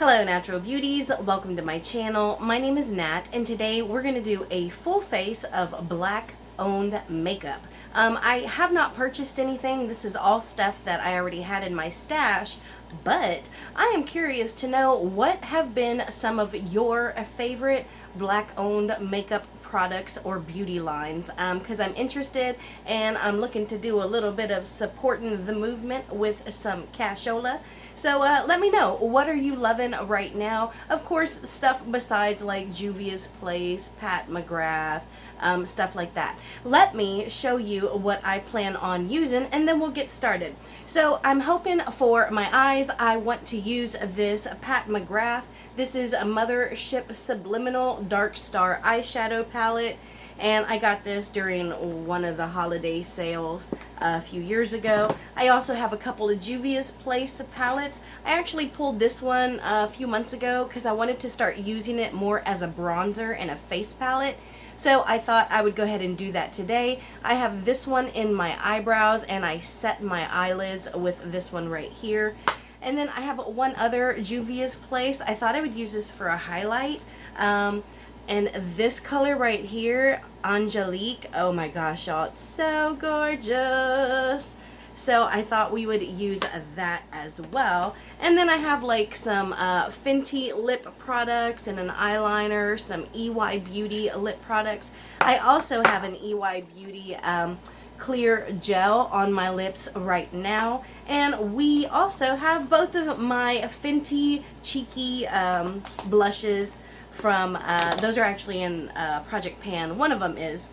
Hello natural beauties, welcome to my channel. My name is Nat and today we're going to do a full face of black owned makeup. I have not purchased anything. This is all stuff that I already had in my stash, but I am curious to know what have been some of your favorite black owned makeup products or beauty lines, because I'm interested and I'm looking to do a little bit of supporting the movement with some cashola. So let me know, what are you loving right now? Of course, stuff besides like Juvia's Place, Pat McGrath, stuff like that. Let me show you what I plan on using and then we'll get started. So I'm hoping for my eyes, I want to use this Pat McGrath. This is a Mothership Subliminal Dark Star eyeshadow palette, and I got this during one of the holiday sales a few years ago. I also have a couple of Juvia's Place palettes. I actually pulled this one a few months ago because I wanted to start using it more as a bronzer and a face palette. So I thought I would go ahead and do that today. I have this one in my eyebrows and I set my eyelids with this one right here. And then I have one other Juvia's Place. I thought I would use this for a highlight. And this color right here, Angelique, oh my gosh, y'all, it's so gorgeous. So I thought we would use that as well. And then I have like some Fenty lip products and an eyeliner, some EY Beauty lip products. I also have an EY Beauty clear gel on my lips right now, and we also have both of my Fenty cheeky blushes from those are actually in Project Pan. One of them is.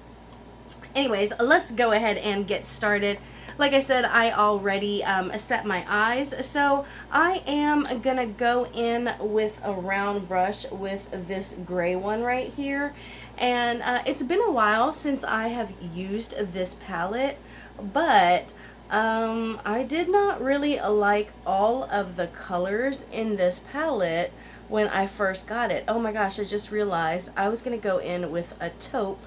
Anyways, let's go ahead and get started. Like I said, I already set my eyes, so I am gonna go in with a round brush with this gray one right here. And it's been a while since I have used this palette, but I did not really like all of the colors in this palette when I first got it. Oh my gosh, I just realized I was gonna go in with a taupe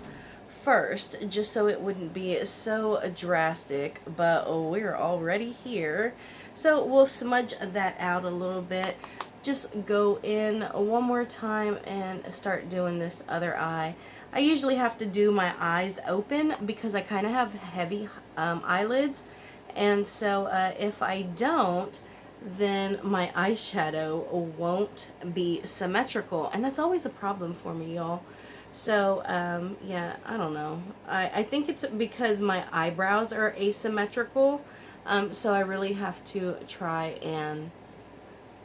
first, just so it wouldn't be so drastic, but we're already here. So we'll smudge that out a little bit. Just go in one more time and start doing this other eye. I usually have to do my eyes open because I kind of have heavy eyelids, and so if I don't, then my eyeshadow won't be symmetrical, and that's always a problem for me, y'all. So, yeah, I don't know. I think it's because my eyebrows are asymmetrical, so I really have to try and,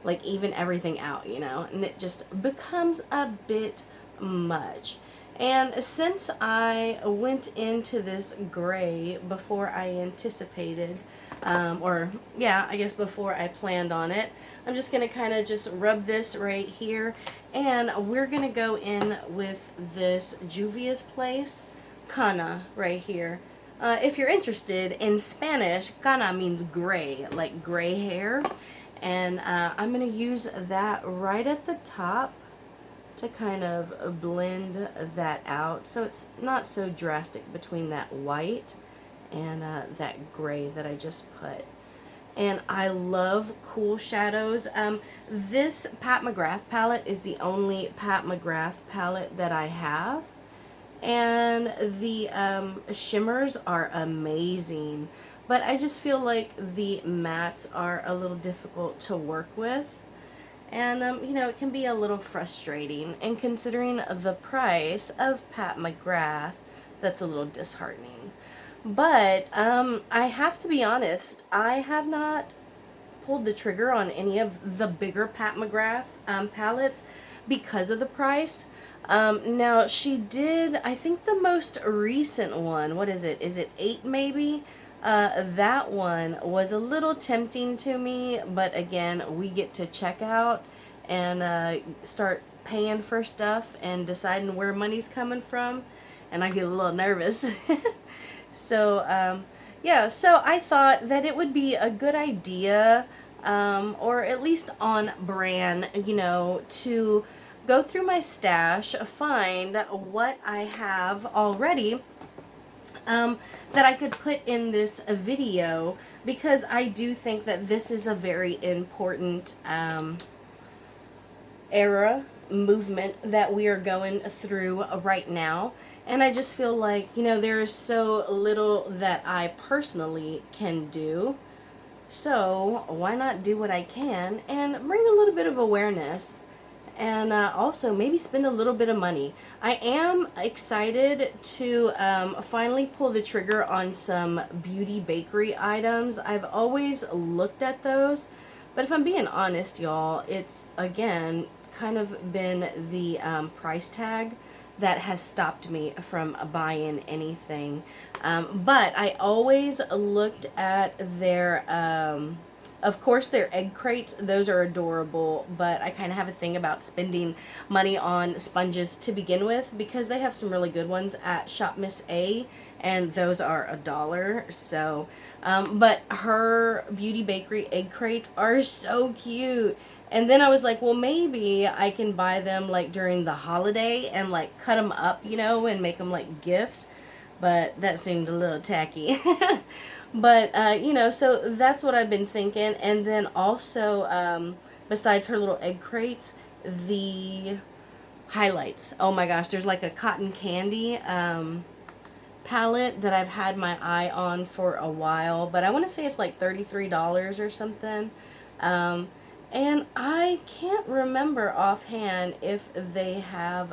like, even everything out, you know, and it just becomes a bit much. And since I went into this gray before I anticipated, or, yeah, I guess before I planned on it, I'm just going to kind of just rub this right here. And we're going to go in with this Juvia's Place Cana right here. If you're interested, in Spanish, Cana means gray, like gray hair. And I'm going to use that right at the top to kind of blend that out so it's not so drastic between that white and that gray that I just put. And I love cool shadows. This Pat McGrath palette is the only Pat McGrath palette that I have. And the shimmers are amazing. But I just feel like the mattes are a little difficult to work with. And, you know, it can be a little frustrating. And considering the price of Pat McGrath, that's a little disheartening. But I have to be honest, I have not pulled the trigger on any of the bigger Pat McGrath palettes because of the price. Now, she did, I think the most recent one, what is it? Is it 8 maybe? That one was a little tempting to me, but again, we get to check out and start paying for stuff and deciding where money's coming from, and I get a little nervous. So, yeah, so I thought that it would be a good idea, or at least on brand, you know, to go through my stash, find what I have already that I could put in this video, because I do think that this is a very important era movement that we are going through right now. And I just feel like, there is so little that I personally can do. So why not do what I can and bring a little bit of awareness, and also maybe spend a little bit of money. I am excited to finally pull the trigger on some beauty bakery items. I've always looked at those, but if I'm being honest, y'all, it's again kind of been the price tag that has stopped me from buying anything. But I always looked at their, of course, their egg crates. Those are adorable, but I kind of have a thing about spending money on sponges to begin with because they have some really good ones at Shop Miss A, and those are $1. So, but her Beauty Bakery egg crates are so cute. And then I was like, well, maybe I can buy them like during the holiday and like cut them up, and make them like gifts. But that seemed a little tacky. But, so that's what I've been thinking. And then also, besides her little egg crates, the highlights. Oh my gosh, there's like a cotton candy palette that I've had my eye on for a while. But I want to say it's like $33 or something. And I can't remember offhand if they have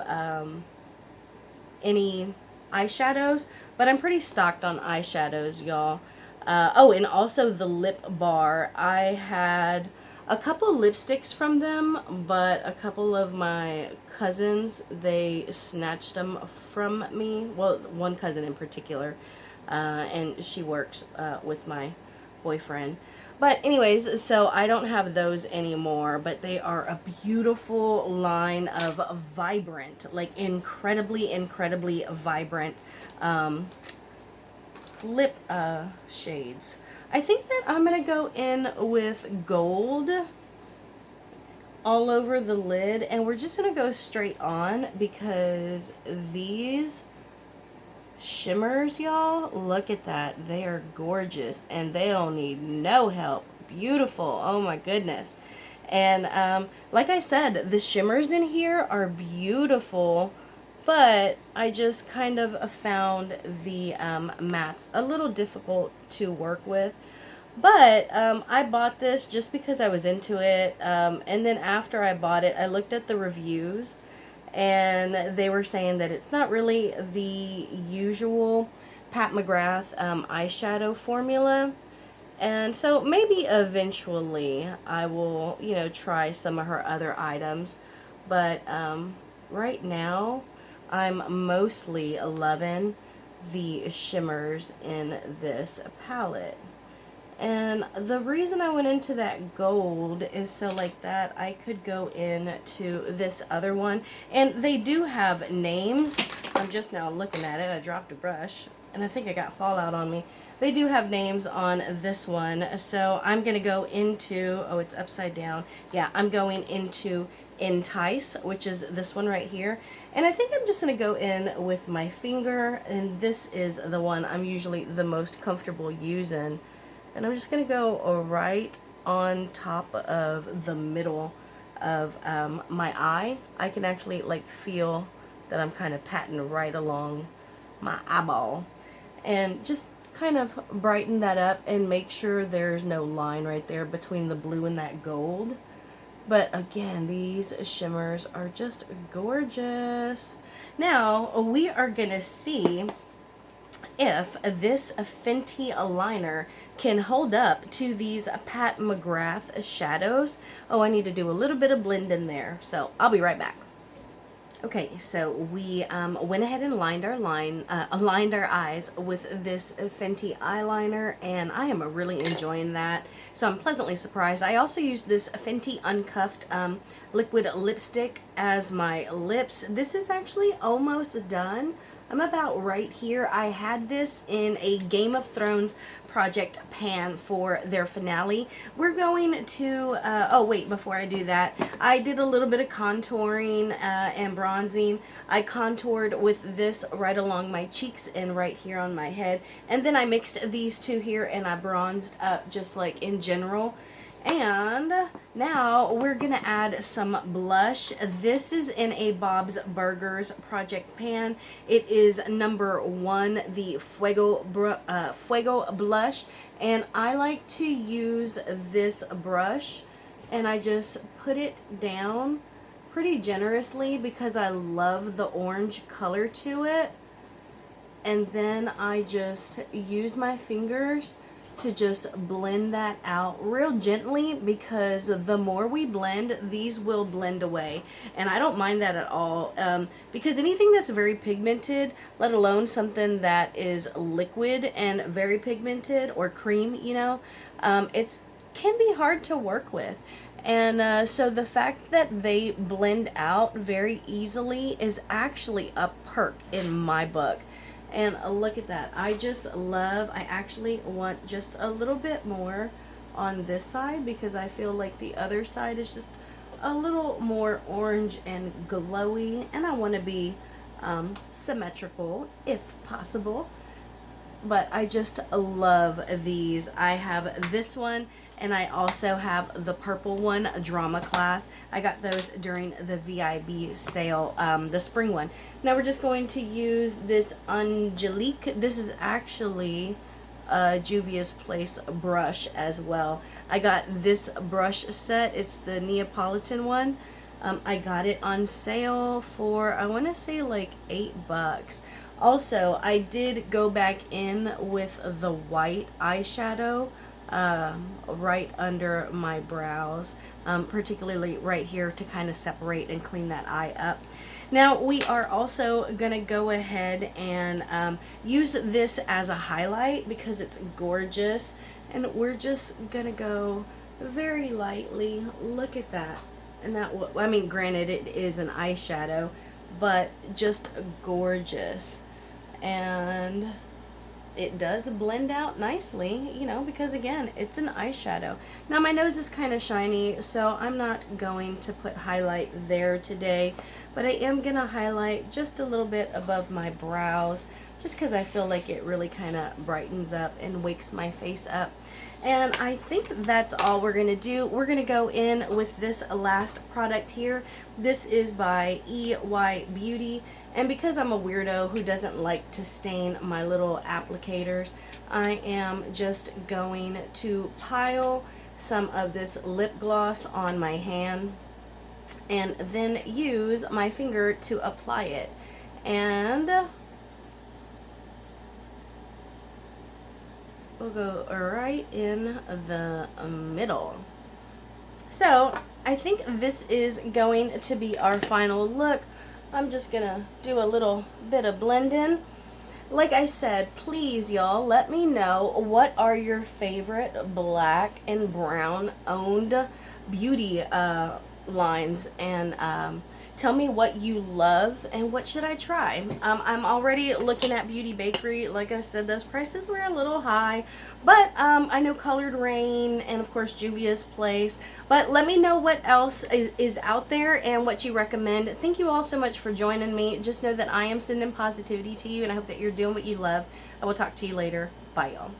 any eyeshadows, but I'm pretty stocked on eyeshadows, y'all. Oh, and also the lip bar. I had a couple lipsticks from them, but a couple of my cousins, they snatched them from me. Well, one cousin in particular, and she works with my boyfriend. But anyways, so I don't have those anymore, but they are a beautiful line of vibrant, like incredibly vibrant lip shades. I think that I'm going to go in with gold all over the lid, and we're just going to go straight on because these shimmers, y'all, look at that. They are gorgeous and they don't need no help. Beautiful. Oh my goodness. And like I said, the shimmers in here are beautiful, but I just kind of found the mattes a little difficult to work with. But I bought this just because I was into it, and then after I bought it, I looked at the reviews, and they were saying that it's not really the usual Pat McGrath eyeshadow formula. And so maybe eventually I will, try some of her other items. But right now, I'm mostly loving the shimmers in this palette. And the reason I went into that gold is so like that I could go into this other one. And they do have names. I'm just now looking at it. I dropped a brush and I think I got fallout on me. They do have names on this one. So I'm going to go into, oh, it's upside down. Yeah, I'm going into Entice, which is this one right here. And I think I'm just going to go in with my finger. And this is the one I'm usually the most comfortable using. And I'm just going to go right on top of the middle of my eye. I can actually like feel that I'm kind of patting right along my eyeball. And just kind of brighten that up and make sure there's no line right there between the blue and that gold. But again, these shimmers are just gorgeous. Now, we are going to see if this Fenty liner can hold up to these Pat McGrath shadows. Oh, I need to do a little bit of blend in there, so I'll be right back. Okay, so we went ahead and lined our eyes with this Fenty eyeliner, and I am really enjoying that. So I'm pleasantly surprised. I also used this Fenty Uncuffed liquid lipstick as my lips. This is actually almost done. I'm about right here. I had this in a Game of Thrones project pan for their finale. We're going to, oh wait, before I do that, I did a little bit of contouring and bronzing. I contoured with this right along my cheeks and right here on my head. And then I mixed these two here and I bronzed up just like in general. And now we're gonna add some blush. This is in a Bob's Burgers Project Pan. It is number 1, the Fuego blush. And I like to use this brush and I just put it down pretty generously because I love the orange color to it. And then I just use my fingers to just blend that out real gently, because the more we blend, these will blend away, and I don't mind that at all, because anything that's very pigmented, let alone something that is liquid and very pigmented or cream, you know, it's can be hard to work with. And so the fact that they blend out very easily is actually a perk in my book. And look at that. I just love, I actually want just a little bit more on this side because I feel like the other side is just a little more orange and glowy. And I want to be symmetrical if possible. But I just love these. I have this one, and I also have the purple one, Drama Class. I got those during the VIB sale, the spring one. Now we're just going to use this Angelique. This is actually a Juvia's Place brush as well. I got this brush set. It's the Neapolitan one. I got it on sale for, I want to say like $8. Also, I did go back in with the white eyeshadow right under my brows, particularly right here to kind of separate and clean that eye up. Now we are also going to go ahead and use this as a highlight because it's gorgeous, and we're just going to go very lightly. Look at that. And that, I mean, granted it is an eyeshadow, but just gorgeous. And it does blend out nicely, you know, because again, it's an eyeshadow. Now my nose is kind of shiny, so I'm not going to put highlight there today, but I am going to highlight just a little bit above my brows, just because I feel like it really kind of brightens up and wakes my face up. And I think that's all we're going to do. We're going to go in with this last product here. This is by EY Beauty. And because I'm a weirdo who doesn't like to stain my little applicators, I am just going to pile some of this lip gloss on my hand and then use my finger to apply it. And we'll go right in the middle. So I think this is going to be our final look. I'm just gonna do a little bit of blending. Like I said, please y'all let me know what are your favorite black and brown owned beauty lines, and tell me what you love and what should I try. I'm already looking at Beauty Bakery. Like I said, those prices were a little high, but I know Colored Rain and of course Juvia's Place. But let me know what else is out there and what you recommend. Thank you all so much for joining me. Just know that I am sending positivity to you, and I hope that you're doing what you love. I will talk to you later. Bye y'all.